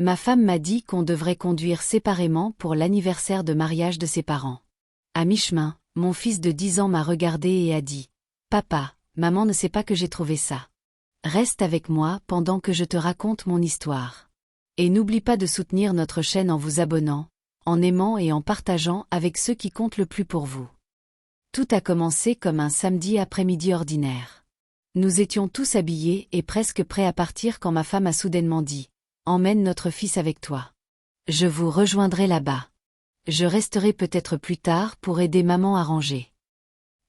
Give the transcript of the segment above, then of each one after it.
Ma femme m'a dit qu'on devrait conduire séparément pour l'anniversaire de mariage de ses parents. À mi-chemin, mon fils de 10 ans m'a regardé et a dit « Papa, maman ne sait pas que j'ai trouvé ça. Reste avec moi pendant que je te raconte mon histoire. Et n'oublie pas de soutenir notre chaîne en vous abonnant, en aimant et en partageant avec ceux qui comptent le plus pour vous. » Tout a commencé comme un samedi après-midi ordinaire. Nous étions tous habillés et presque prêts à partir quand ma femme a soudainement dit « Emmène notre fils avec toi. Je vous rejoindrai là-bas. Je resterai peut-être plus tard pour aider maman à ranger. »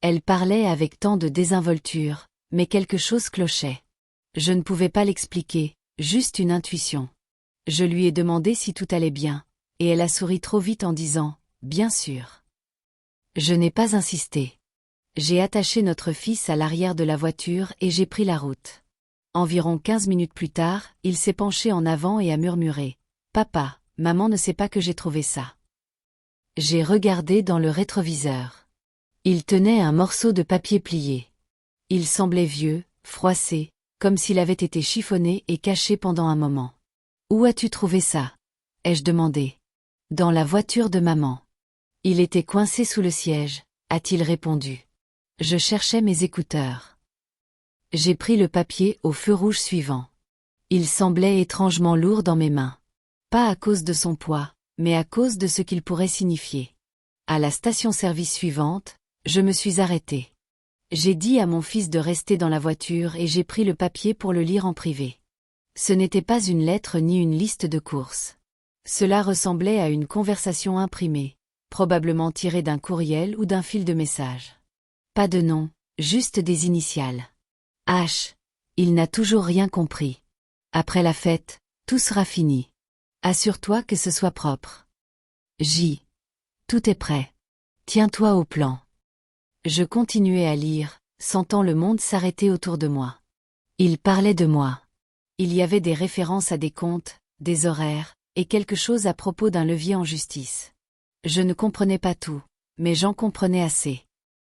Elle parlait avec tant de désinvolture, mais quelque chose clochait. Je ne pouvais pas l'expliquer, juste une intuition. Je lui ai demandé si tout allait bien, et elle a souri trop vite en disant « Bien sûr. » Je n'ai pas insisté. J'ai attaché notre fils à l'arrière de la voiture et j'ai pris la route. Environ 15 minutes plus tard, il s'est penché en avant et a murmuré « Papa, maman ne sait pas que j'ai trouvé ça. » J'ai regardé dans le rétroviseur. Il tenait un morceau de papier plié. Il semblait vieux, froissé, comme s'il avait été chiffonné et caché pendant un moment. « Où as-tu trouvé ça ?» ai-je demandé. « Dans la voiture de maman. » Il était coincé sous le siège, a-t-il répondu. Je cherchais mes écouteurs. J'ai pris le papier au feu rouge suivant. Il semblait étrangement lourd dans mes mains. Pas à cause de son poids, mais à cause de ce qu'il pourrait signifier. À la station-service suivante, je me suis arrêtée. J'ai dit à mon fils de rester dans la voiture et j'ai pris le papier pour le lire en privé. Ce n'était pas une lettre ni une liste de courses. Cela ressemblait à une conversation imprimée, probablement tirée d'un courriel ou d'un fil de message. Pas de nom, juste des initiales. H. Il n'a toujours rien compris. Après la fête, tout sera fini. Assure-toi que ce soit propre. J. Tout est prêt. Tiens-toi au plan. Je continuais à lire, sentant le monde s'arrêter autour de moi. Il parlait de moi. Il y avait des références à des comptes, des horaires, et quelque chose à propos d'un levier en justice. Je ne comprenais pas tout, mais j'en comprenais assez.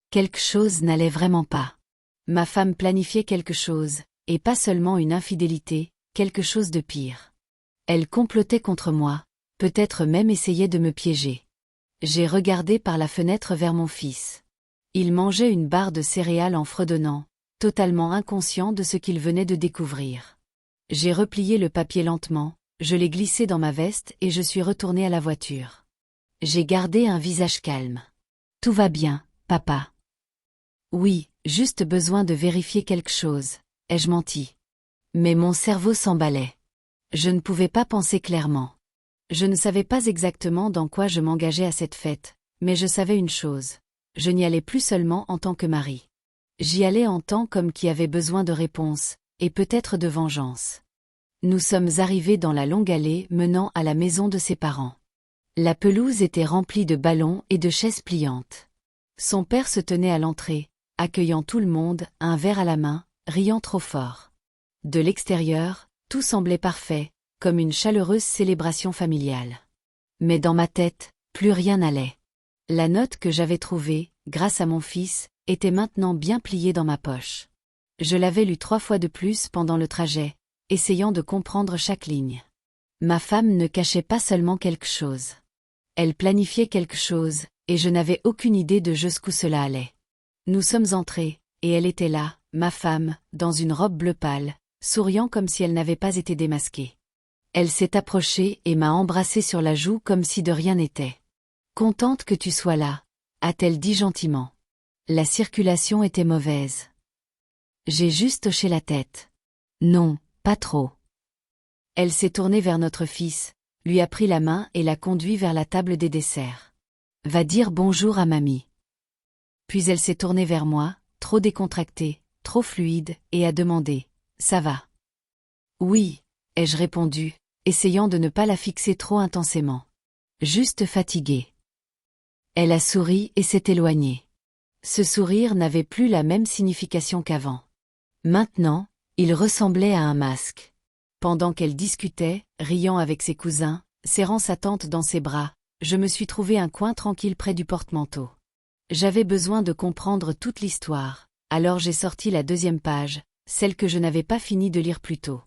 Quelque chose n'allait vraiment pas. Ma femme planifiait quelque chose, et pas seulement une infidélité, quelque chose de pire. Elle complotait contre moi, peut-être même essayait de me piéger. J'ai regardé par la fenêtre vers mon fils. Il mangeait une barre de céréales en fredonnant, totalement inconscient de ce qu'il venait de découvrir. J'ai replié le papier lentement, je l'ai glissé dans ma veste et je suis retournée à la voiture. J'ai gardé un visage calme. Tout va bien, papa. Oui, juste besoin de vérifier quelque chose, ai-je menti. Mais mon cerveau s'emballait. Je ne pouvais pas penser clairement. Je ne savais pas exactement dans quoi je m'engageais à cette fête, mais je savais une chose. Je n'y allais plus seulement en tant que mari. J'y allais en tant qu'homme qui avait besoin de réponses, et peut-être de vengeance. Nous sommes arrivés dans la longue allée menant à la maison de ses parents. La pelouse était remplie de ballons et de chaises pliantes. Son père se tenait à l'entrée, accueillant tout le monde, un verre à la main, riant trop fort. De l'extérieur, tout semblait parfait, comme une chaleureuse célébration familiale. Mais dans ma tête, plus rien n'allait. La note que j'avais trouvée, grâce à mon fils, était maintenant bien pliée dans ma poche. Je l'avais lue 3 fois de plus pendant le trajet, essayant de comprendre chaque ligne. Ma femme ne cachait pas seulement quelque chose. Elle planifiait quelque chose, et je n'avais aucune idée de jusqu'où cela allait. Nous sommes entrés, et elle était là, ma femme, dans une robe bleu pâle, souriant comme si elle n'avait pas été démasquée. Elle s'est approchée et m'a embrassé sur la joue comme si de rien n'était. « Contente que tu sois là », a-t-elle dit gentiment. La circulation était mauvaise. J'ai juste hoché la tête. Non, pas trop. Elle s'est tournée vers notre fils, lui a pris la main et l'a conduit vers la table des desserts. « Va dire bonjour à mamie. » Puis elle s'est tournée vers moi, trop décontractée, trop fluide, et a demandé « Ça va ?» « Oui », ai-je répondu, essayant de ne pas la fixer trop intensément. Juste fatiguée. Elle a souri et s'est éloignée. Ce sourire n'avait plus la même signification qu'avant. Maintenant, il ressemblait à un masque. Pendant qu'elle discutait, riant avec ses cousins, serrant sa tante dans ses bras, je me suis trouvé un coin tranquille près du porte-manteau. J'avais besoin de comprendre toute l'histoire, alors j'ai sorti la 2e page, celle que je n'avais pas fini de lire plus tôt.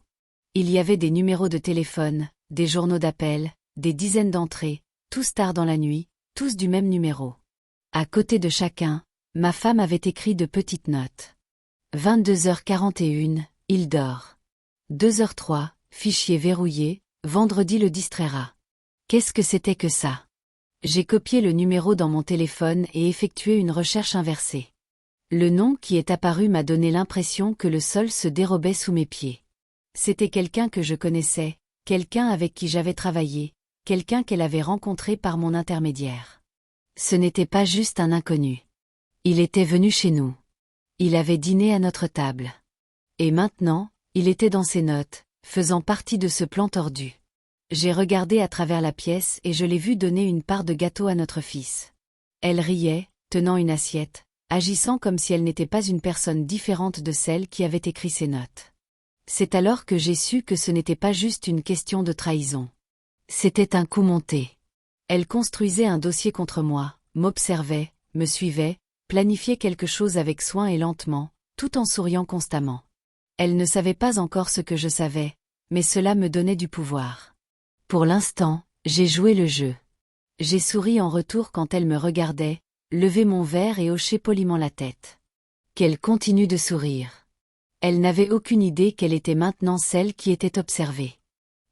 Il y avait des numéros de téléphone, des journaux d'appel, des dizaines d'entrées, tous tard dans la nuit, tous du même numéro. À côté de chacun, ma femme avait écrit de petites notes. 22h41, il dort. 2h03, fichier verrouillé, vendredi le distraira. Qu'est-ce que c'était que ça? J'ai copié le numéro dans mon téléphone et effectué une recherche inversée. Le nom qui est apparu m'a donné l'impression que le sol se dérobait sous mes pieds. C'était quelqu'un que je connaissais, quelqu'un avec qui j'avais travaillé, quelqu'un qu'elle avait rencontré par mon intermédiaire. Ce n'était pas juste un inconnu. Il était venu chez nous. Il avait dîné à notre table. Et maintenant, il était dans ses notes, faisant partie de ce plan tordu. J'ai regardé à travers la pièce et je l'ai vu donner une part de gâteau à notre fils. Elle riait, tenant une assiette, agissant comme si elle n'était pas une personne différente de celle qui avait écrit ces notes. C'est alors que j'ai su que ce n'était pas juste une question de trahison. C'était un coup monté. Elle construisait un dossier contre moi, m'observait, me suivait, planifiait quelque chose avec soin et lentement, tout en souriant constamment. Elle ne savait pas encore ce que je savais, mais cela me donnait du pouvoir. Pour l'instant, j'ai joué le jeu. J'ai souri en retour quand elle me regardait, levé mon verre et hoché poliment la tête. Qu'elle continue de sourire. Elle n'avait aucune idée qu'elle était maintenant celle qui était observée.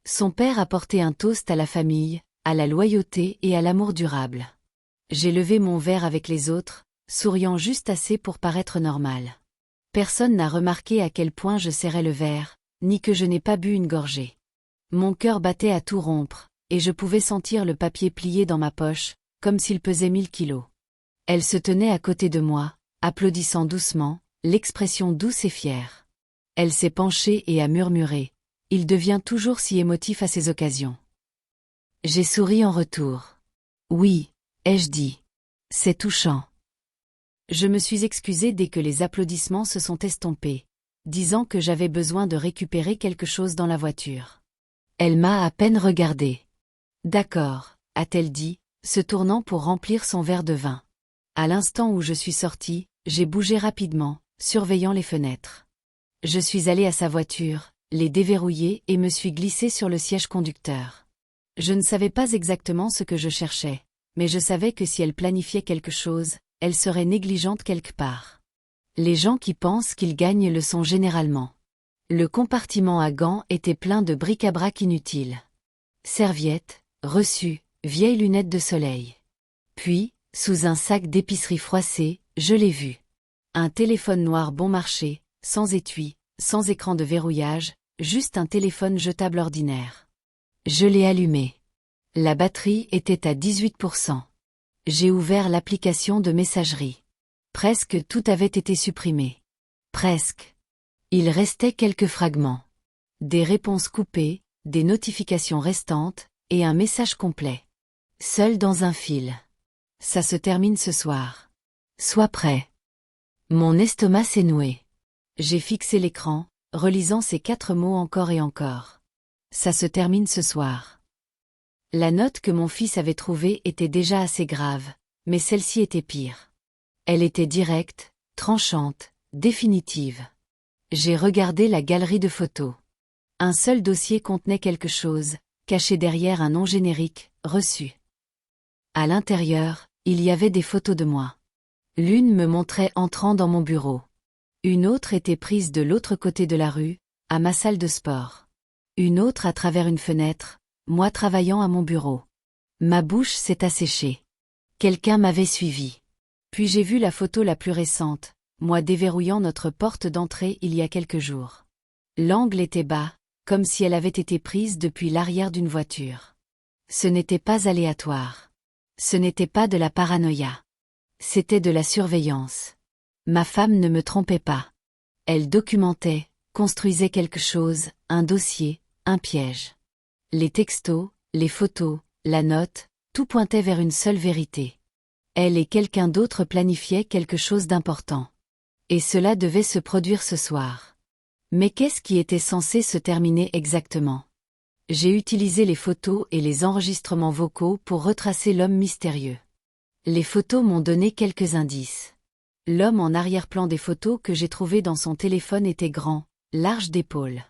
Son père apportait un toast à la famille, à la loyauté et à l'amour durable. J'ai levé mon verre avec les autres, souriant juste assez pour paraître normal. Personne n'a remarqué à quel point je serrais le verre, ni que je n'ai pas bu une gorgée. Mon cœur battait à tout rompre, et je pouvais sentir le papier plié dans ma poche, comme s'il pesait 1000 kilos. Elle se tenait à côté de moi, applaudissant doucement, l'expression douce et fière. Elle s'est penchée et a murmuré. Il devient toujours si émotif à ces occasions. J'ai souri en retour. Oui, ai-je dit. C'est touchant. Je me suis excusée dès que les applaudissements se sont estompés, disant que j'avais besoin de récupérer quelque chose dans la voiture. Elle m'a à peine regardée. D'accord, a-t-elle dit, se tournant pour remplir son verre de vin. À l'instant où je suis sortie, j'ai bougé rapidement, surveillant les fenêtres. Je suis allée à sa voiture, l'ai déverrouillée et me suis glissée sur le siège conducteur. Je ne savais pas exactement ce que je cherchais, mais je savais que si elle planifiait quelque chose, elle serait négligente quelque part. Les gens qui pensent qu'ils gagnent le sont généralement. Le compartiment à gants était plein de bric-à-brac inutiles. Serviettes, reçus, vieilles lunettes de soleil. Puis, sous un sac d'épicerie froissé, je l'ai vu. Un téléphone noir bon marché, sans étui, sans écran de verrouillage, juste un téléphone jetable ordinaire. Je l'ai allumé. La batterie était à 18%. J'ai ouvert l'application de messagerie. Presque tout avait été supprimé. Presque. Il restait quelques fragments. Des réponses coupées, des notifications restantes, et un message complet. Seul dans un fil. Ça se termine ce soir. Sois prêt. Mon estomac s'est noué. J'ai fixé l'écran, relisant ces 4 mots encore et encore. Ça se termine ce soir. La note que mon fils avait trouvée était déjà assez grave, mais celle-ci était pire. Elle était directe, tranchante, définitive. J'ai regardé la galerie de photos. Un seul dossier contenait quelque chose, caché derrière un nom générique, reçu. À l'intérieur, il y avait des photos de moi. L'une me montrait entrant dans mon bureau. Une autre était prise de l'autre côté de la rue, à ma salle de sport. Une autre à travers une fenêtre, moi travaillant à mon bureau. Ma bouche s'est asséchée. Quelqu'un m'avait suivi. Puis j'ai vu la photo la plus récente, moi déverrouillant notre porte d'entrée il y a quelques jours. L'angle était bas, comme si elle avait été prise depuis l'arrière d'une voiture. Ce n'était pas aléatoire. Ce n'était pas de la paranoïa. C'était de la surveillance. Ma femme ne me trompait pas. Elle documentait, construisait quelque chose, un dossier, un piège. Les textos, les photos, la note, tout pointait vers une seule vérité. Elle et quelqu'un d'autre planifiaient quelque chose d'important. Et cela devait se produire ce soir. Mais qu'est-ce qui était censé se terminer exactement? J'ai utilisé les photos et les enregistrements vocaux pour retracer l'homme mystérieux. Les photos m'ont donné quelques indices. L'homme en arrière-plan des photos que j'ai trouvé dans son téléphone était grand, large d'épaules.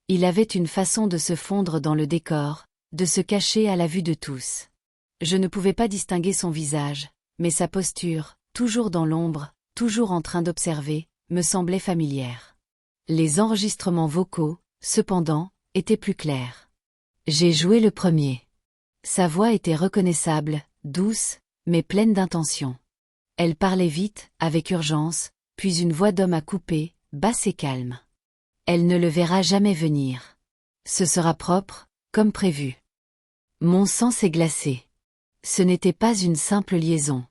Il avait une façon de se fondre dans le décor, de se cacher à la vue de tous. Je ne pouvais pas distinguer son visage, mais sa posture, toujours dans l'ombre, toujours en train d'observer, me semblait familière. Les enregistrements vocaux, cependant, étaient plus clairs. J'ai joué le premier. Sa voix était reconnaissable, douce, mais pleine d'intention. Elle parlait vite, avec urgence, puis une voix d'homme a coupé, basse et calme. Elle ne le verra jamais venir. Ce sera propre, comme prévu. Mon sang s'est glacé. Ce n'était pas une simple liaison.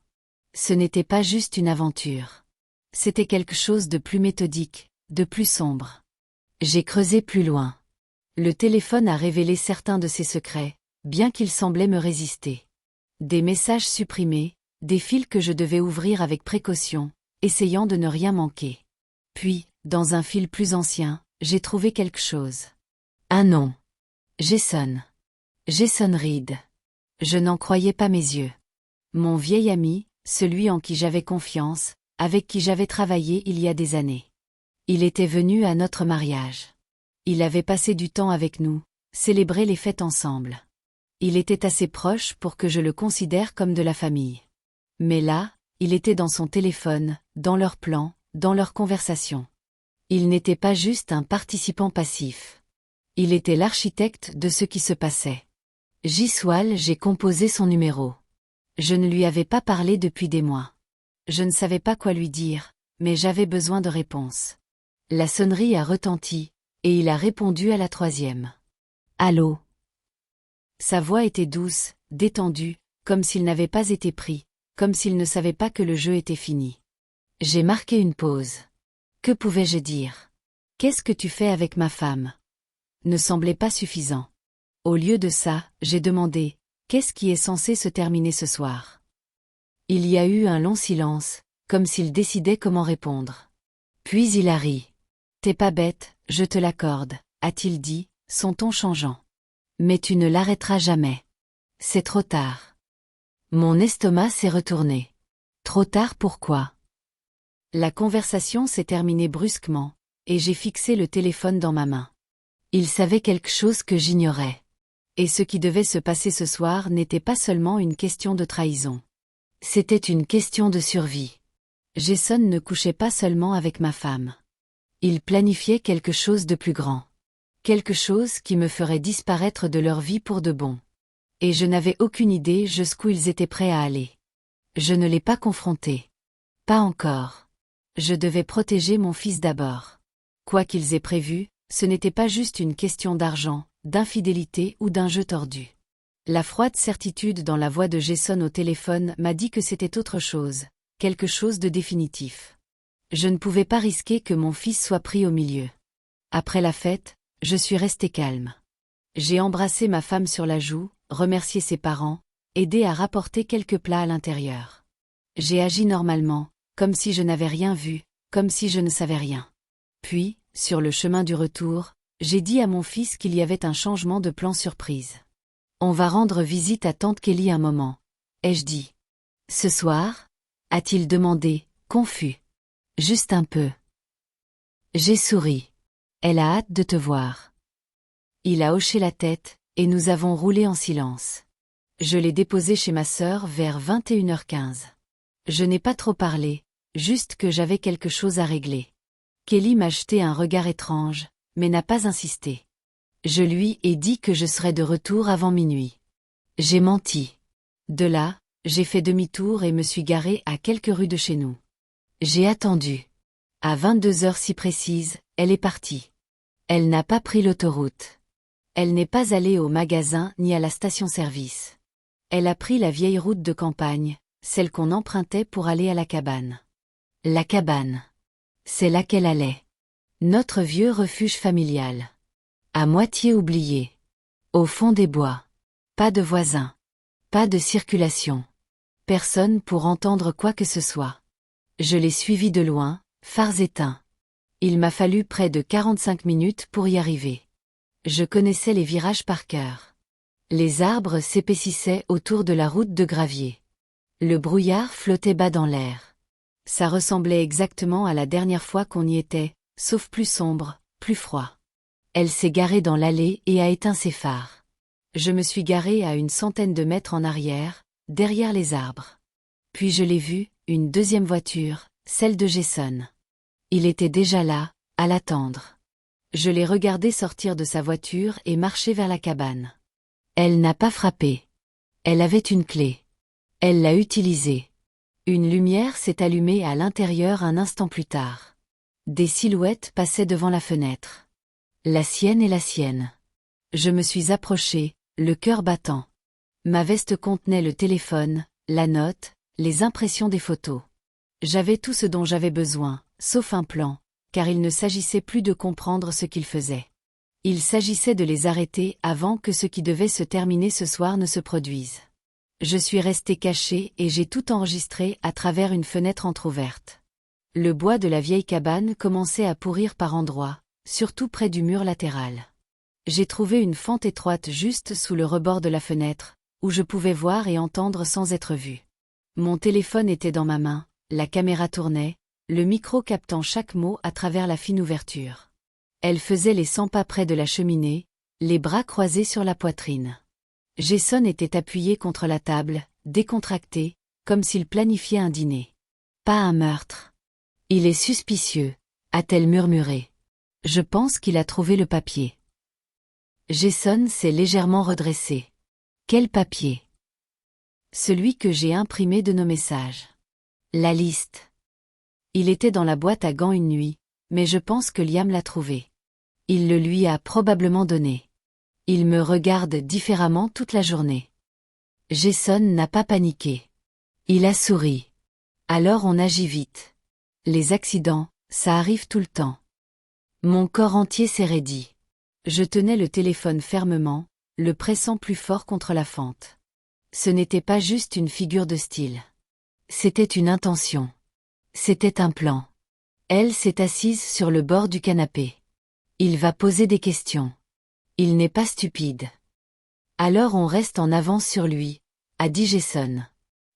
Ce n'était pas juste une aventure. C'était quelque chose de plus méthodique, de plus sombre. J'ai creusé plus loin. Le téléphone a révélé certains de ses secrets, bien qu'il semblait me résister. Des messages supprimés, des fils que je devais ouvrir avec précaution, essayant de ne rien manquer. Puis, dans un fil plus ancien, j'ai trouvé quelque chose. Un nom. Jason. Jason Reed. Je n'en croyais pas mes yeux. Mon vieil ami, celui en qui j'avais confiance, avec qui j'avais travaillé il y a des années. Il était venu à notre mariage. Il avait passé du temps avec nous, célébré les fêtes ensemble. Il était assez proche pour que je le considère comme de la famille. Mais là, il était dans son téléphone, dans leurs plans, dans leurs conversations. Il n'était pas juste un participant passif. Il était l'architecte de ce qui se passait. Giswal, j'ai composé son numéro. Je ne lui avais pas parlé depuis des mois. Je ne savais pas quoi lui dire, mais j'avais besoin de réponses. La sonnerie a retenti, et il a répondu à la troisième. Allô? Sa voix était douce, détendue, comme s'il n'avait pas été pris, comme s'il ne savait pas que le jeu était fini. J'ai marqué une pause. Que pouvais-je dire? Qu'est-ce que tu fais avec ma femme? Ne semblait pas suffisant. Au lieu de ça, j'ai demandé, qu'est-ce qui est censé se terminer ce soir? Il y a eu un long silence, comme s'il décidait comment répondre. Puis il a ri. T'es pas bête, je te l'accorde, a-t-il dit, son ton changeant. Mais tu ne l'arrêteras jamais. C'est trop tard. Mon estomac s'est retourné. Trop tard pourquoi? La conversation s'est terminée brusquement, et j'ai fixé le téléphone dans ma main. Il savait quelque chose que j'ignorais. Et ce qui devait se passer ce soir n'était pas seulement une question de trahison. C'était une question de survie. Jason ne couchait pas seulement avec ma femme. Il planifiait quelque chose de plus grand. Quelque chose qui me ferait disparaître de leur vie pour de bon. Et je n'avais aucune idée jusqu'où ils étaient prêts à aller. Je ne l'ai pas confronté. Pas encore. Je devais protéger mon fils d'abord. Quoi qu'ils aient prévu, ce n'était pas juste une question d'argent, d'infidélité ou d'un jeu tordu. La froide certitude dans la voix de Jason au téléphone m'a dit que c'était autre chose, quelque chose de définitif. Je ne pouvais pas risquer que mon fils soit pris au milieu. Après la fête, je suis restée calme. J'ai embrassé ma femme sur la joue, remercié ses parents, aidé à rapporter quelques plats à l'intérieur. J'ai agi normalement, comme si je n'avais rien vu, comme si je ne savais rien. Puis, sur le chemin du retour, j'ai dit à mon fils qu'il y avait un changement de plan surprise. On va rendre visite à tante Kelly un moment, ai-je dit. Ce soir? A-t-il demandé, confus. Juste un peu. J'ai souri. Elle a hâte de te voir. Il a hoché la tête, et nous avons roulé en silence. Je l'ai déposé chez ma sœur vers 21h15. Je n'ai pas trop parlé, juste que j'avais quelque chose à régler. Kelly m'a jeté un regard étrange, mais n'a pas insisté. Je lui ai dit que je serais de retour avant minuit. J'ai menti. De là, j'ai fait demi-tour et me suis garée à quelques rues de chez nous. J'ai attendu. À 22h si précise, elle est partie. Elle n'a pas pris l'autoroute. Elle n'est pas allée au magasin ni à la station-service. Elle a pris la vieille route de campagne, celle qu'on empruntait pour aller à la cabane. La cabane. C'est là qu'elle allait. Notre vieux refuge familial. À moitié oublié. Au fond des bois. Pas de voisins. Pas de circulation. Personne pour entendre quoi que ce soit. Je l'ai suivi de loin, phares éteints. Il m'a fallu près de 45 minutes pour y arriver. Je connaissais les virages par cœur. Les arbres s'épaississaient autour de la route de gravier. Le brouillard flottait bas dans l'air. Ça ressemblait exactement à la dernière fois qu'on y était, sauf plus sombre, plus froid. Elle s'est garée dans l'allée et a éteint ses phares. Je me suis garée à une centaine de mètres en arrière, derrière les arbres. Puis je l'ai vu, une deuxième voiture, celle de Jason. Il était déjà là, à l'attendre. Je l'ai regardé sortir de sa voiture et marcher vers la cabane. Elle n'a pas frappé. Elle avait une clé. Elle l'a utilisée. Une lumière s'est allumée à l'intérieur un instant plus tard. Des silhouettes passaient devant la fenêtre. La sienne et la sienne. Je me suis approchée, le cœur battant. Ma veste contenait le téléphone, la note, les impressions des photos. J'avais tout ce dont j'avais besoin, sauf un plan, car il ne s'agissait plus de comprendre ce qu'ils faisaient. Il s'agissait de les arrêter avant que ce qui devait se terminer ce soir ne se produise. Je suis restée cachée et j'ai tout enregistré à travers une fenêtre entr'ouverte. Le bois de la vieille cabane commençait à pourrir par endroits, surtout près du mur latéral. J'ai trouvé une fente étroite juste sous le rebord de la fenêtre, où je pouvais voir et entendre sans être vue. Mon téléphone était dans ma main, la caméra tournait, le micro captant chaque mot à travers la fine ouverture. Elle faisait les 100 pas près de la cheminée, les bras croisés sur la poitrine. Jason était appuyé contre la table, décontracté, comme s'il planifiait un dîner. Pas un meurtre. Il est suspicieux, a-t-elle murmuré. Je pense qu'il a trouvé le papier. Jason s'est légèrement redressé. Quel papier? Celui que j'ai imprimé de nos messages. La liste. Il était dans la boîte à gants une nuit, mais je pense que Liam l'a trouvé. Il le lui a probablement donné. Il me regarde différemment toute la journée. Jason n'a pas paniqué. Il a souri. Alors on agit vite. Les accidents, ça arrive tout le temps. Mon corps entier s'est raidi. Je tenais le téléphone fermement, le pressant plus fort contre la fente. Ce n'était pas juste une figure de style. C'était une intention. C'était un plan. Elle s'est assise sur le bord du canapé. Il va poser des questions. Il n'est pas stupide. Alors on reste en avance sur lui, a dit Jason.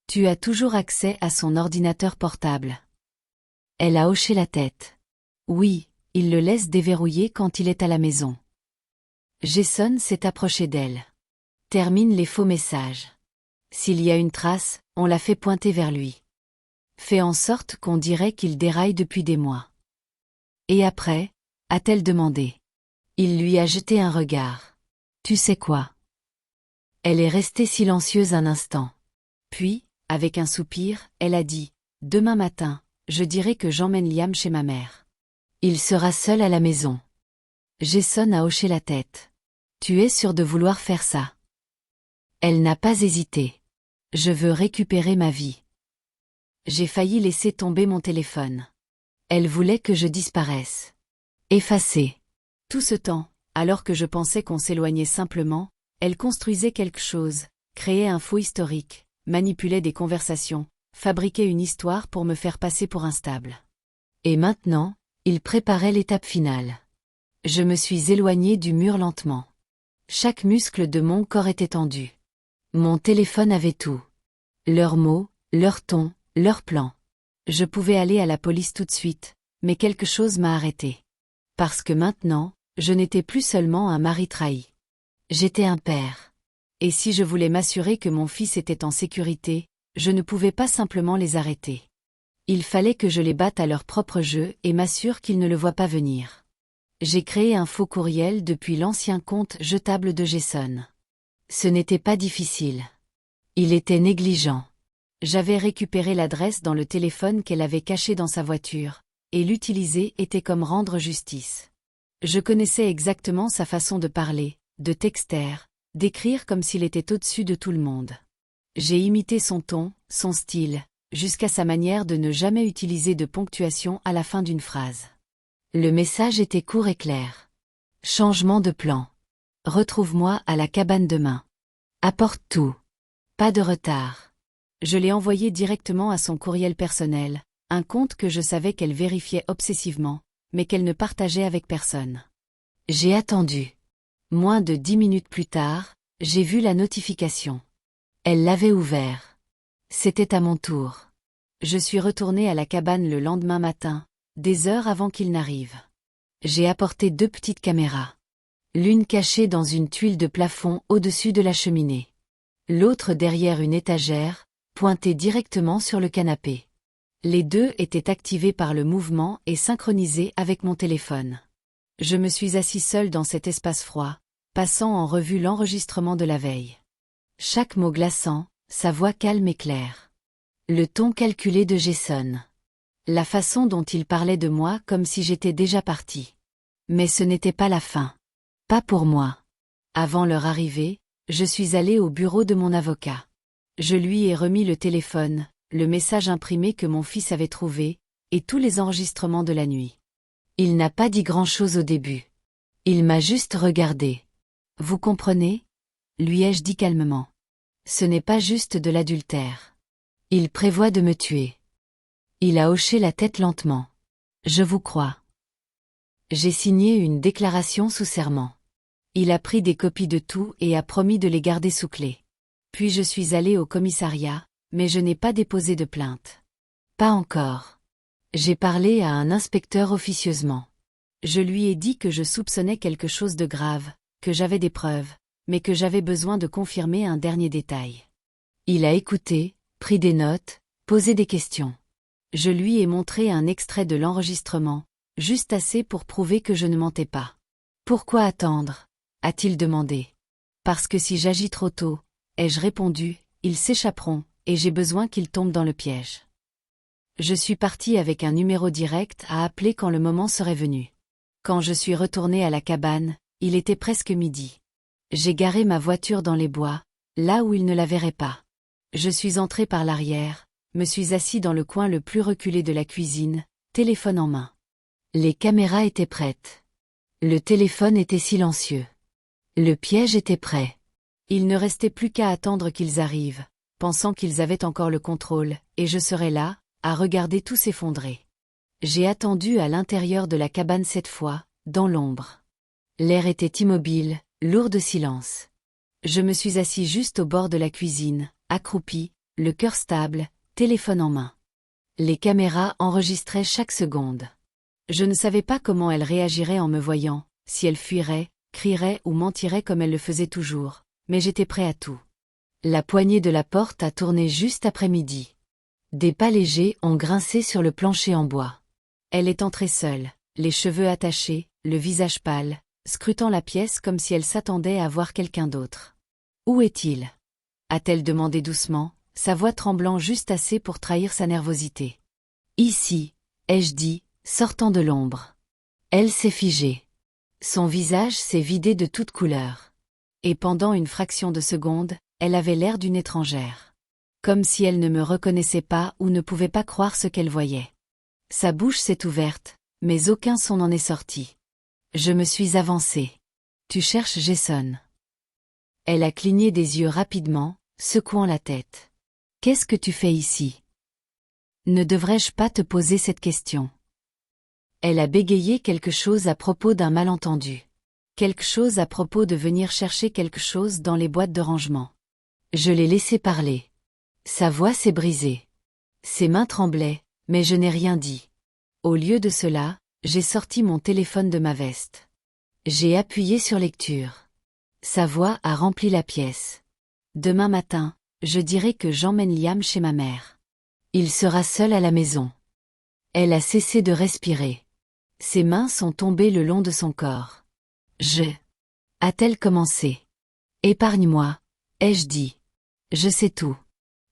Tu as toujours accès à son ordinateur portable. Elle a hoché la tête. Oui, il le laisse déverrouiller quand il est à la maison. Jason s'est approché d'elle. Termine les faux messages. S'il y a une trace, on la fait pointer vers lui. Fait en sorte qu'on dirait qu'il déraille depuis des mois. Et après, a-t-elle demandé. Il lui a jeté un regard. Tu sais quoi? Elle est restée silencieuse un instant. Puis, avec un soupir, elle a dit, demain matin, je dirai que j'emmène Liam chez ma mère. Il sera seul à la maison. Jason a hoché la tête. Tu es sûre de vouloir faire ça? Elle n'a pas hésité. Je veux récupérer ma vie. J'ai failli laisser tomber mon téléphone. Elle voulait que je disparaisse. Effacée. Tout ce temps, alors que je pensais qu'on s'éloignait simplement, elle construisait quelque chose, créait un faux historique, manipulait des conversations, fabriquait une histoire pour me faire passer pour instable. Et maintenant, il préparait l'étape finale. Je me suis éloignée du mur lentement. Chaque muscle de mon corps était tendu. Mon téléphone avait tout. Leurs mots, leur ton, leur plan. Je pouvais aller à la police tout de suite, mais quelque chose m'a arrêté. Parce que maintenant, je n'étais plus seulement un mari trahi. J'étais un père. Et si je voulais m'assurer que mon fils était en sécurité, je ne pouvais pas simplement les arrêter. Il fallait que je les batte à leur propre jeu et m'assure qu'ils ne le voient pas venir. J'ai créé un faux courriel depuis l'ancien compte jetable de Jason. Ce n'était pas difficile. Il était négligent. J'avais récupéré l'adresse dans le téléphone qu'elle avait caché dans sa voiture, et l'utiliser était comme rendre justice. Je connaissais exactement sa façon de parler, de texter, d'écrire comme s'il était au-dessus de tout le monde. J'ai imité son ton, son style, jusqu'à sa manière de ne jamais utiliser de ponctuation à la fin d'une phrase. Le message était court et clair. Changement de plan. Retrouve-moi à la cabane demain. Apporte tout. Pas de retard. Je l'ai envoyé directement à son courriel personnel, un compte que je savais qu'elle vérifiait obsessivement, mais qu'elle ne partageait avec personne. J'ai attendu. Moins de 10 minutes plus tard, j'ai vu la notification. Elle l'avait ouvert. C'était à mon tour. Je suis retournée à la cabane le lendemain matin, des heures avant qu'il n'arrive. J'ai apporté 2 petites caméras. L'une cachée dans une tuile de plafond au-dessus de la cheminée. L'autre derrière une étagère, pointée directement sur le canapé. Les deux étaient activés par le mouvement et synchronisés avec mon téléphone. Je me suis assis seul dans cet espace froid, passant en revue l'enregistrement de la veille. Chaque mot glaçant, sa voix calme et claire. Le ton calculé de Jason. La façon dont il parlait de moi comme si j'étais déjà parti. Mais ce n'était pas la fin. Pas pour moi. Avant leur arrivée, je suis allé au bureau de mon avocat. Je lui ai remis le téléphone, le message imprimé que mon fils avait trouvé, et tous les enregistrements de la nuit. Il n'a pas dit grand-chose au début. Il m'a juste regardé. Vous comprenez? Lui ai-je dit calmement. Ce n'est pas juste de l'adultère. Il prévoit de me tuer. Il a hoché la tête lentement. Je vous crois. J'ai signé une déclaration sous serment. Il a pris des copies de tout et a promis de les garder sous clé. Puis je suis allé au commissariat, mais je n'ai pas déposé de plainte. Pas encore. J'ai parlé à un inspecteur officieusement. Je lui ai dit que je soupçonnais quelque chose de grave, que j'avais des preuves, mais que j'avais besoin de confirmer un dernier détail. Il a écouté, pris des notes, posé des questions. Je lui ai montré un extrait de l'enregistrement, juste assez pour prouver que je ne mentais pas. Pourquoi attendre? A-t-il demandé. Parce que si j'agis trop tôt, ai-je répondu, ils s'échapperont, et j'ai besoin qu'ils tombent dans le piège. Je suis parti avec un numéro direct à appeler quand le moment serait venu. Quand je suis retourné à la cabane, il était presque midi. J'ai garé ma voiture dans les bois, là où il ne la verrait pas. Je suis entré par l'arrière, me suis assis dans le coin le plus reculé de la cuisine, téléphone en main. Les caméras étaient prêtes. Le téléphone était silencieux. Le piège était prêt. Il ne restait plus qu'à attendre qu'ils arrivent, pensant qu'ils avaient encore le contrôle, et je serais là, à regarder tout s'effondrer. J'ai attendu à l'intérieur de la cabane cette fois, dans l'ombre. L'air était immobile, lourd de silence. Je me suis assis juste au bord de la cuisine, accroupi, le cœur stable, téléphone en main. Les caméras enregistraient chaque seconde. Je ne savais pas comment elles réagiraient en me voyant, si elles fuiraient, crieraient ou mentiraient comme elles le faisaient toujours, mais j'étais prêt à tout. La poignée de la porte a tourné juste après midi. Des pas légers ont grincé sur le plancher en bois. Elle est entrée seule, les cheveux attachés, le visage pâle, scrutant la pièce comme si elle s'attendait à voir quelqu'un d'autre. « Où est-il » a-t-elle demandé doucement, sa voix tremblant juste assez pour trahir sa nervosité. « Ici » ai-je dit, sortant de l'ombre. Elle s'est figée. Son visage s'est vidé de toute couleur. Et pendant une fraction de seconde, elle avait l'air d'une étrangère. Comme si elle ne me reconnaissait pas ou ne pouvait pas croire ce qu'elle voyait. Sa bouche s'est ouverte, mais aucun son n'en est sorti. Je me suis avancée. « Tu cherches Jason ?» Elle a cligné des yeux rapidement, secouant la tête. « Qu'est-ce que tu fais ici ? Ne devrais-je pas te poser cette question ? » Elle a bégayé quelque chose à propos d'un malentendu. Quelque chose à propos de venir chercher quelque chose dans les boîtes de rangement. Je l'ai laissé parler. Sa voix s'est brisée. Ses mains tremblaient, mais je n'ai rien dit. Au lieu de cela, j'ai sorti mon téléphone de ma veste. J'ai appuyé sur lecture. Sa voix a rempli la pièce. Demain matin, je dirai que j'emmène Liam chez ma mère. Il sera seul à la maison. Elle a cessé de respirer. Ses mains sont tombées le long de son corps. A-t-elle commencé? Épargne-moi, ai-je dit. Je sais tout.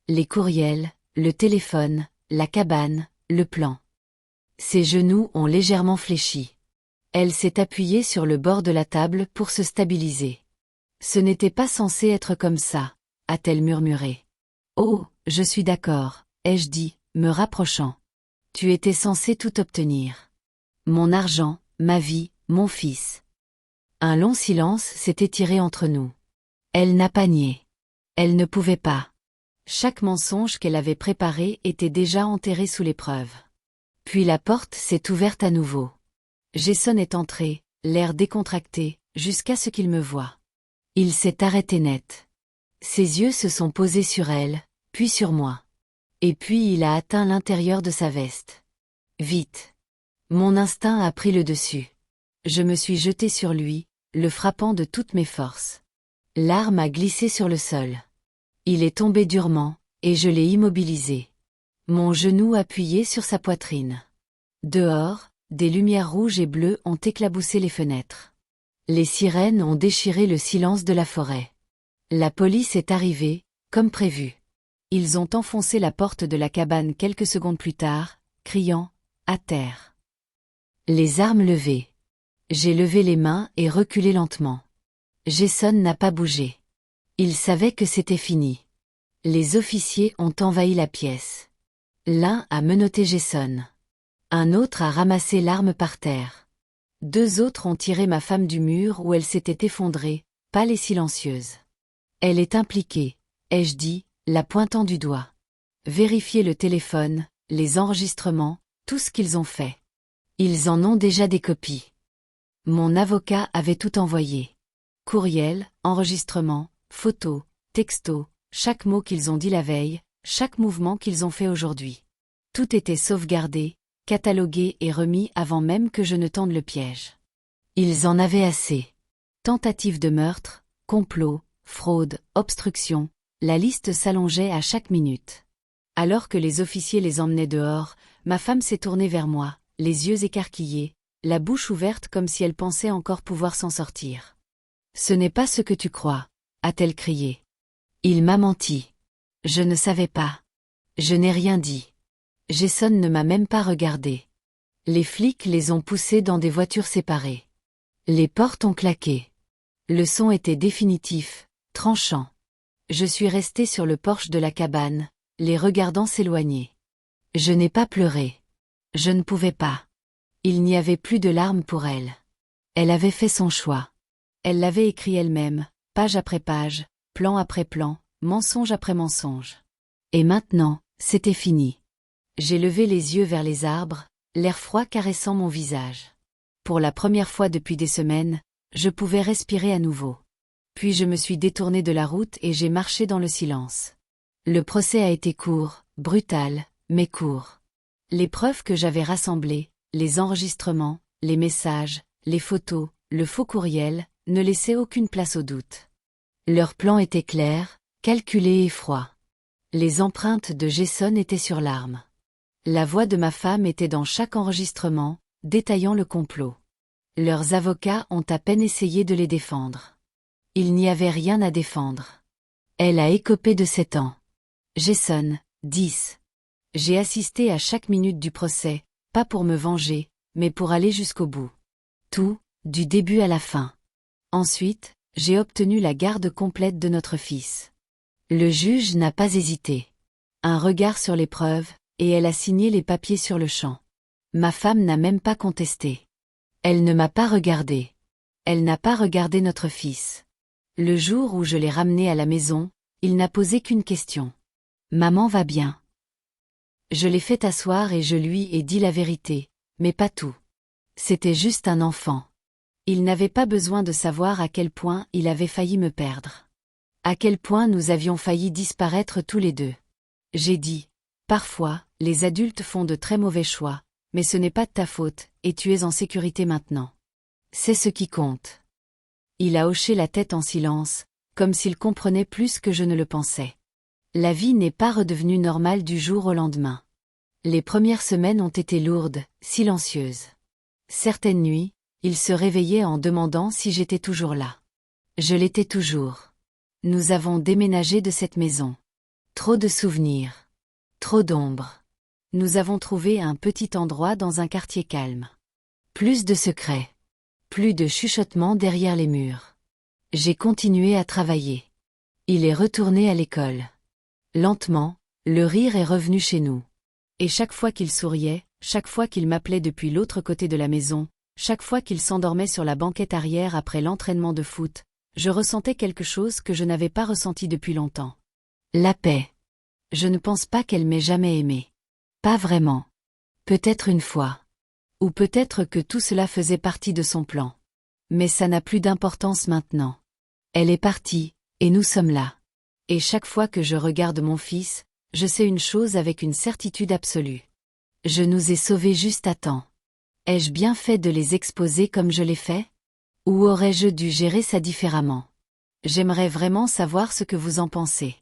Les courriels, le téléphone, la cabane, le plan. Ses genoux ont légèrement fléchi. Elle s'est appuyée sur le bord de la table pour se stabiliser. Ce n'était pas censé être comme ça, a-t-elle murmuré. Oh, je suis d'accord, ai-je dit, me rapprochant. Tu étais censé tout obtenir. Mon argent, ma vie, mon fils. Un long silence s'est étiré entre nous. Elle n'a pas nié. Elle ne pouvait pas. Chaque mensonge qu'elle avait préparé était déjà enterré sous l'épreuve. Puis la porte s'est ouverte à nouveau. Jason est entré, l'air décontracté, jusqu'à ce qu'il me voie. Il s'est arrêté net. Ses yeux se sont posés sur elle, puis sur moi. Et puis il a atteint l'intérieur de sa veste. Vite. Mon instinct a pris le dessus. Je me suis jetée sur lui, le frappant de toutes mes forces. L'arme a glissé sur le sol. Il est tombé durement, et je l'ai immobilisé. Mon genou appuyé sur sa poitrine. Dehors, des lumières rouges et bleues ont éclaboussé les fenêtres. Les sirènes ont déchiré le silence de la forêt. La police est arrivée, comme prévu. Ils ont enfoncé la porte de la cabane quelques secondes plus tard, criant « À terre !» Les armes levées. J'ai levé les mains et reculé lentement. Jason n'a pas bougé. Il savait que c'était fini. Les officiers ont envahi la pièce. L'un a menotté Jason. Un autre a ramassé l'arme par terre. 2 autres ont tiré ma femme du mur où elle s'était effondrée, pâle et silencieuse. Elle est impliquée, ai-je dit, la pointant du doigt. Vérifiez le téléphone, les enregistrements, tout ce qu'ils ont fait. Ils en ont déjà des copies. Mon avocat avait tout envoyé. Courriel, enregistrements, photos, textos, chaque mot qu'ils ont dit la veille, chaque mouvement qu'ils ont fait aujourd'hui. Tout était sauvegardé, catalogué et remis avant même que je ne tende le piège. Ils en avaient assez. Tentative de meurtre, complot, fraude, obstruction, la liste s'allongeait à chaque minute. Alors que les officiers les emmenaient dehors, ma femme s'est tournée vers moi, les yeux écarquillés, la bouche ouverte comme si elle pensait encore pouvoir s'en sortir. « Ce n'est pas ce que tu crois », a-t-elle crié. Il m'a menti. Je ne savais pas. Je n'ai rien dit. Jason ne m'a même pas regardé. Les flics les ont poussés dans des voitures séparées. Les portes ont claqué. Le son était définitif, tranchant. Je suis restée sur le porche de la cabane, les regardant s'éloigner. Je n'ai pas pleuré. Je ne pouvais pas. Il n'y avait plus de larmes pour elle. Elle avait fait son choix. Elle l'avait écrit elle-même, page après page, plan après plan, mensonge après mensonge. Et maintenant, c'était fini. J'ai levé les yeux vers les arbres, l'air froid caressant mon visage. Pour la première fois depuis des semaines, je pouvais respirer à nouveau. Puis je me suis détournée de la route et j'ai marché dans le silence. Le procès a été court, brutal, mais court. Les preuves que j'avais rassemblées, les enregistrements, les messages, les photos, le faux courriel, ne laissaient aucune place au doute. Leur plan était clair, calculé et froid. Les empreintes de Jason étaient sur l'arme. La voix de ma femme était dans chaque enregistrement, détaillant le complot. Leurs avocats ont à peine essayé de les défendre. Il n'y avait rien à défendre. Elle a écopé de 7 ans. Jason, 10. J'ai assisté à chaque minute du procès, pas pour me venger, mais pour aller jusqu'au bout. Tout, du début à la fin. Ensuite, j'ai obtenu la garde complète de notre fils. Le juge n'a pas hésité. Un regard sur les preuves, et elle a signé les papiers sur le champ. Ma femme n'a même pas contesté. Elle ne m'a pas regardé. Elle n'a pas regardé notre fils. Le jour où je l'ai ramené à la maison, il n'a posé qu'une question. Maman va bien. Je l'ai fait asseoir et je lui ai dit la vérité, mais pas tout. C'était juste un enfant. Il n'avait pas besoin de savoir à quel point il avait failli me perdre. À quel point nous avions failli disparaître tous les deux. J'ai dit, parfois, les adultes font de très mauvais choix, mais ce n'est pas de ta faute, et tu es en sécurité maintenant. C'est ce qui compte. Il a hoché la tête en silence, comme s'il comprenait plus que je ne le pensais. La vie n'est pas redevenue normale du jour au lendemain. Les premières semaines ont été lourdes, silencieuses. Certaines nuits, il se réveillait en demandant si j'étais toujours là. Je l'étais toujours. Nous avons déménagé de cette maison. Trop de souvenirs. Trop d'ombre. Nous avons trouvé un petit endroit dans un quartier calme. Plus de secrets. Plus de chuchotements derrière les murs. J'ai continué à travailler. Il est retourné à l'école. Lentement, le rire est revenu chez nous. Et chaque fois qu'il souriait, chaque fois qu'il m'appelait depuis l'autre côté de la maison, chaque fois qu'il s'endormait sur la banquette arrière après l'entraînement de foot, je ressentais quelque chose que je n'avais pas ressenti depuis longtemps. La paix. Je ne pense pas qu'elle m'ait jamais aimé. Pas vraiment. Peut-être une fois. Ou peut-être que tout cela faisait partie de son plan. Mais ça n'a plus d'importance maintenant. Elle est partie, et nous sommes là. Et chaque fois que je regarde mon fils, je sais une chose avec une certitude absolue. Je nous ai sauvés juste à temps. Ai-je bien fait de les exposer comme je l'ai fait? Ou aurais-je dû gérer ça différemment? J'aimerais vraiment savoir ce que vous en pensez.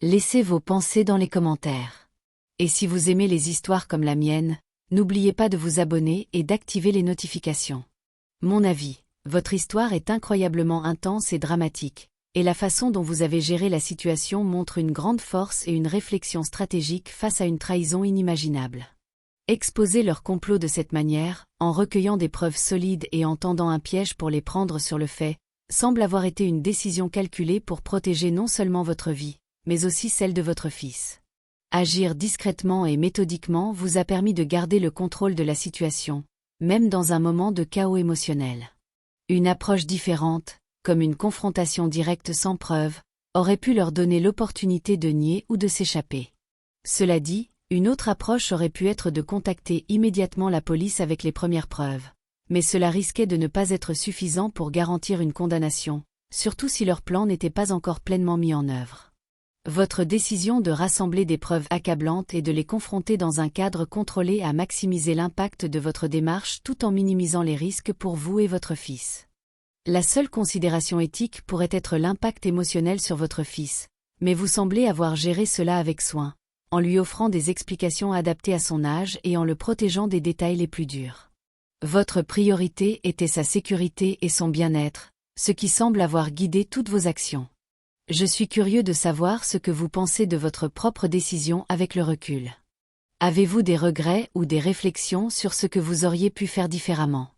Laissez vos pensées dans les commentaires. Et si vous aimez les histoires comme la mienne, n'oubliez pas de vous abonner et d'activer les notifications. Mon avis, votre histoire est incroyablement intense et dramatique, et la façon dont vous avez géré la situation montre une grande force et une réflexion stratégique face à une trahison inimaginable. Exposer leur complot de cette manière, en recueillant des preuves solides et en tendant un piège pour les prendre sur le fait, semble avoir été une décision calculée pour protéger non seulement votre vie, mais aussi celle de votre fils. Agir discrètement et méthodiquement vous a permis de garder le contrôle de la situation, même dans un moment de chaos émotionnel. Une approche différente, comme une confrontation directe sans preuve, aurait pu leur donner l'opportunité de nier ou de s'échapper. Cela dit, une autre approche aurait pu être de contacter immédiatement la police avec les premières preuves, mais cela risquait de ne pas être suffisant pour garantir une condamnation, surtout si leur plan n'était pas encore pleinement mis en œuvre. Votre décision de rassembler des preuves accablantes et de les confronter dans un cadre contrôlé a maximisé l'impact de votre démarche tout en minimisant les risques pour vous et votre fils. La seule considération éthique pourrait être l'impact émotionnel sur votre fils, mais vous semblez avoir géré cela avec soin, en lui offrant des explications adaptées à son âge et en le protégeant des détails les plus durs. Votre priorité était sa sécurité et son bien-être, ce qui semble avoir guidé toutes vos actions. Je suis curieux de savoir ce que vous pensez de votre propre décision avec le recul. Avez-vous des regrets ou des réflexions sur ce que vous auriez pu faire différemment?